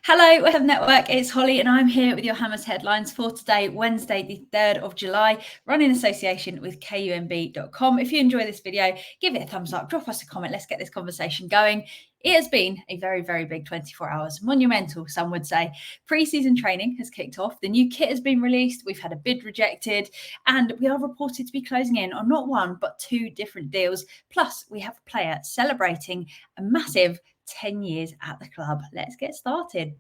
Hello, West Ham Network. It's Holly, and I'm here with your Hammers headlines for today, Wednesday, the 3rd of July, run in association with KUMB.com. If you enjoy this video, give it a thumbs up, drop us a comment. Let's get this conversation going. It has been a very, very big 24 hours, monumental, some would say. Pre-season training has kicked off. The new kit has been released. We've had a bid rejected, and we are reported to be closing in on not one, but two different deals. Plus, we have a player celebrating a massive 10 years at the club. Let's get started.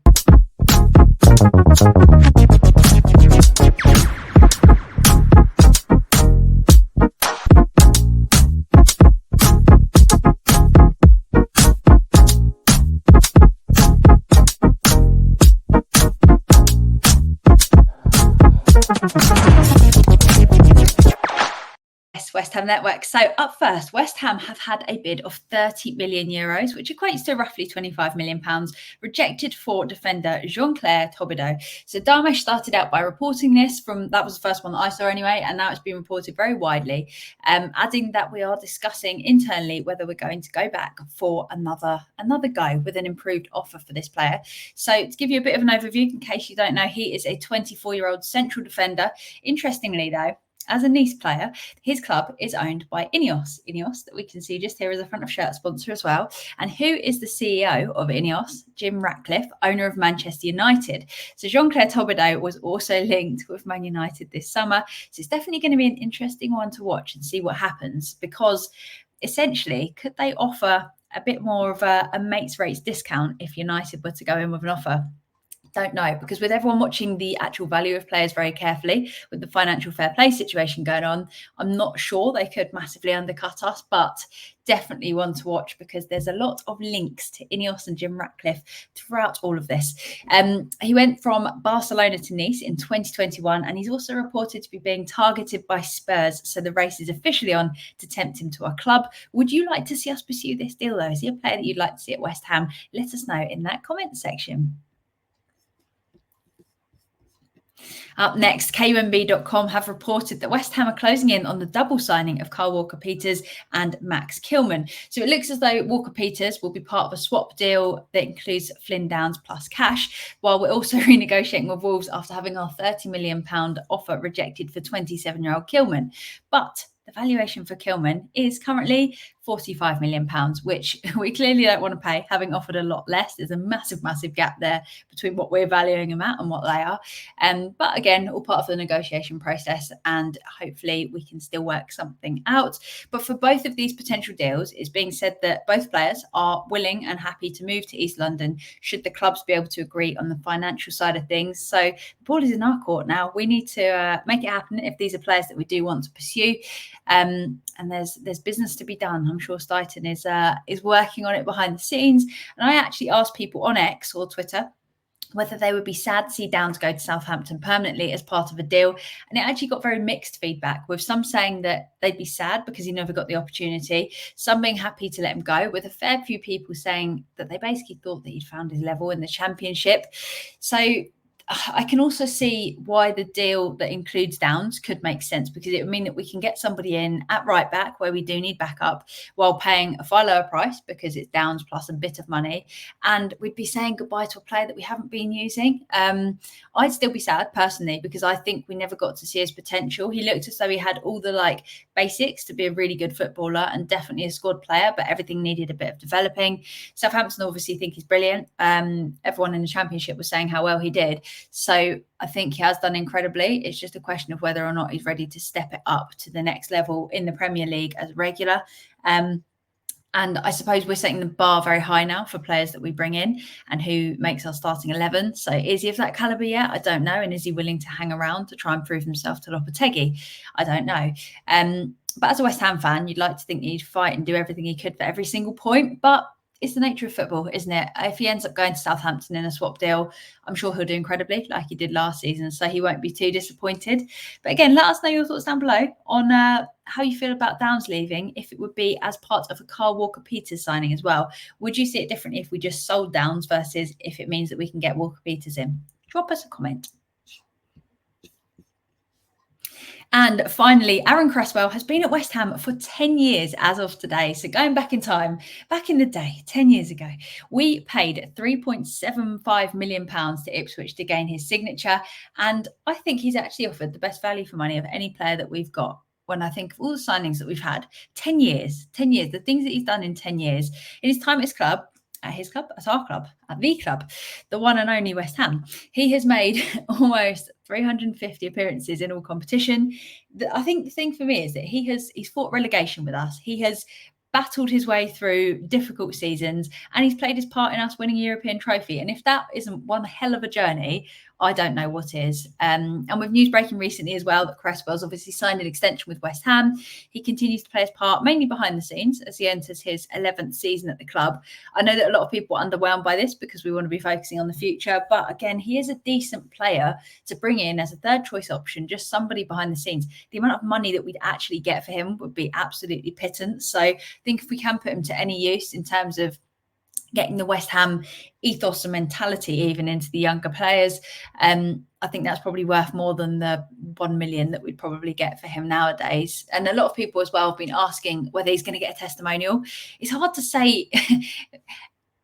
West Ham Network. So up first, West Ham have had a bid of 30 million euros, which equates to roughly 25 million pounds, rejected for defender Jean-Claire Todibo. So Darmesh started out by reporting this that was the first one that I saw anyway, and now it's been reported very widely, adding that we are discussing internally whether we're going to go back for another go with an improved offer for this player. So to give you a bit of an overview, in case you don't know, he is a 24-year-old central defender. Interestingly though, as a Nice player, his club is owned by Ineos. Ineos, that we can see just here as a front of shirt sponsor as well. And who is the CEO of Ineos? Jim Ratcliffe, owner of Manchester United. So Jean-Claire Todibo was also linked with Man United this summer. So it's definitely going to be an interesting one to watch and see what happens, because essentially, could they offer a bit more of a mates rates discount if United were to go in with an offer? Don't know, because with everyone watching the actual value of players very carefully, with the financial fair play situation going on, I'm not sure they could massively undercut us, but definitely one to watch because there's a lot of links to Ineos and Jim Ratcliffe throughout all of this. He went from Barcelona to Nice in 2021, and he's also reported to be being targeted by Spurs. So the race is officially on to tempt him to our club. Would you like to see us pursue this deal though? Is he a player that you'd like to see at West Ham? Let us know in that comment section. Up next, KUMB.com have reported that West Ham are closing in on the double signing of Kyle Walker-Peters and Max Kiemann. So it looks as though Walker-Peters will be part of a swap deal that includes Flynn Downs plus cash, while we're also renegotiating with Wolves after having our £30 million offer rejected for 27-year-old Kiemann. But the valuation for Kiemann is currently £45 million, which we clearly don't want to pay, having offered a lot less. There's a massive, massive gap there between what we're valuing them at and what they are. But again, all part of the negotiation process, and hopefully we can still work something out. But for both of these potential deals, it's being said that both players are willing and happy to move to East London should the clubs be able to agree on the financial side of things. So the ball is in our court now. We need to make it happen if these are players that we do want to pursue. And there's business to be done. I'm sure Steiten is working on it behind the scenes. And I actually asked people on X or Twitter whether they would be sad to see Downs go to Southampton permanently as part of a deal. And it actually got very mixed feedback, with some saying that they'd be sad because he never got the opportunity, some being happy to let him go, with a fair few people saying that they basically thought that he'd found his level in the Championship. So I can also see why the deal that includes Downs could make sense, because it would mean that we can get somebody in at right back where we do need backup while paying a far lower price because it's Downs plus a bit of money. And we'd be saying goodbye to a player that we haven't been using. I'd still be sad personally, because I think we never got to see his potential. He looked as though he had all the basics to be a really good footballer and definitely a squad player, but everything needed a bit of developing. Southampton obviously think he's brilliant. Everyone in the Championship was saying how well he did. So I think he has done incredibly. It's just a question of whether or not he's ready to step it up to the next level in the Premier League as regular. And I suppose we're setting the bar very high now for players that we bring in and who makes our starting 11. So is he of that calibre yet? I don't know. And is he willing to hang around to try and prove himself to Lopetegui? I don't know. But as a West Ham fan, you'd like to think he'd fight and do everything he could for every single point. But it's the nature of football, isn't it? If he ends up going to Southampton in a swap deal, I'm sure he'll do incredibly like he did last season. So he won't be too disappointed. But again, let us know your thoughts down below on how you feel about Downs leaving, if it would be as part of a Kyle Walker-Peters signing as well. Would you see it differently if we just sold Downs versus if it means that we can get Walker-Peters in? Drop us a comment. And finally, Aaron Cresswell has been at West Ham for 10 years as of today. So going back in time, back in the day, 10 years ago, we paid £3.75 million to Ipswich to gain his signature. And I think he's actually offered the best value for money of any player that we've got. When I think of all the signings that we've had, 10 years, the things that he's done in 10 years, in his time at his club, at our club, at the club, the one and only West Ham, he has made almost 350 appearances in all competition. I think the thing for me is that he's fought relegation with us. He has battled his way through difficult seasons, and he's played his part in us winning a European trophy. And if that isn't one hell of a journey, I don't know what is. And with news breaking recently as well that Cresswell's obviously signed an extension with West Ham. He continues to play his part mainly behind the scenes as he enters his 11th season at the club. I know that a lot of people are underwhelmed by this because we want to be focusing on the future, but again, he is a decent player to bring in as a third choice option, just somebody behind the scenes. The amount of money that we'd actually get for him would be absolutely pittance. So I think if we can put him to any use in terms of getting the West Ham ethos and mentality even into the younger players, I think that's probably worth more than the 1 million that we'd probably get for him nowadays. And a lot of people as well have been asking whether he's going to get a testimonial. It's hard to say.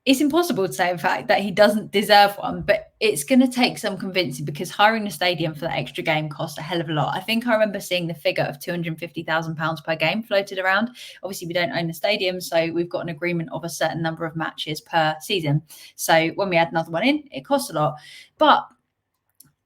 It's impossible to say, in fact, that he doesn't deserve one, but it's going to take some convincing because hiring the stadium for that extra game costs a hell of a lot. I think I remember seeing the figure of £250,000 per game floated around. Obviously, we don't own the stadium, so we've got an agreement of a certain number of matches per season. So when we add another one in, it costs a lot. But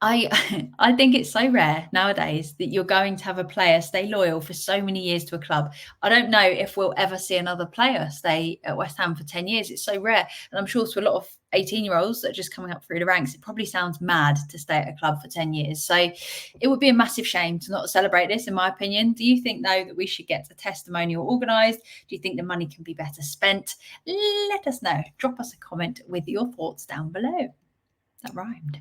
I think it's so rare nowadays that you're going to have a player stay loyal for so many years to a club. I don't know if we'll ever see another player stay at West Ham for 10 years. It's so rare. And I'm sure to a lot of 18-year-olds that are just coming up through the ranks, it probably sounds mad to stay at a club for 10 years. So it would be a massive shame to not celebrate this, in my opinion. Do you think, though, that we should get a testimonial organised? Do you think the money can be better spent? Let us know. Drop us a comment with your thoughts down below. That rhymed.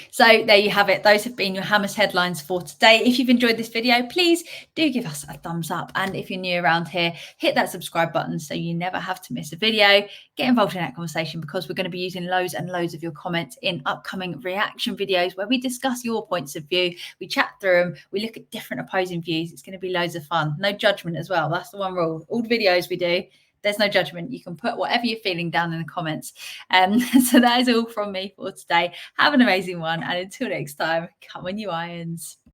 So there you have it. Those have been your Hammers headlines for today. If you've enjoyed this video, please do give us a thumbs up. And if you're new around here, hit that subscribe button so you never have to miss a video. Get involved in that conversation because we're going to be using loads and loads of your comments in upcoming reaction videos where we discuss your points of view. We chat through them. We look at different opposing views. It's going to be loads of fun. No judgment as well. That's the one rule. All the videos we do, there's no judgment. You can put whatever you're feeling down in the comments. So that is all from me for today. Have an amazing one. And until next time, come on, you irons.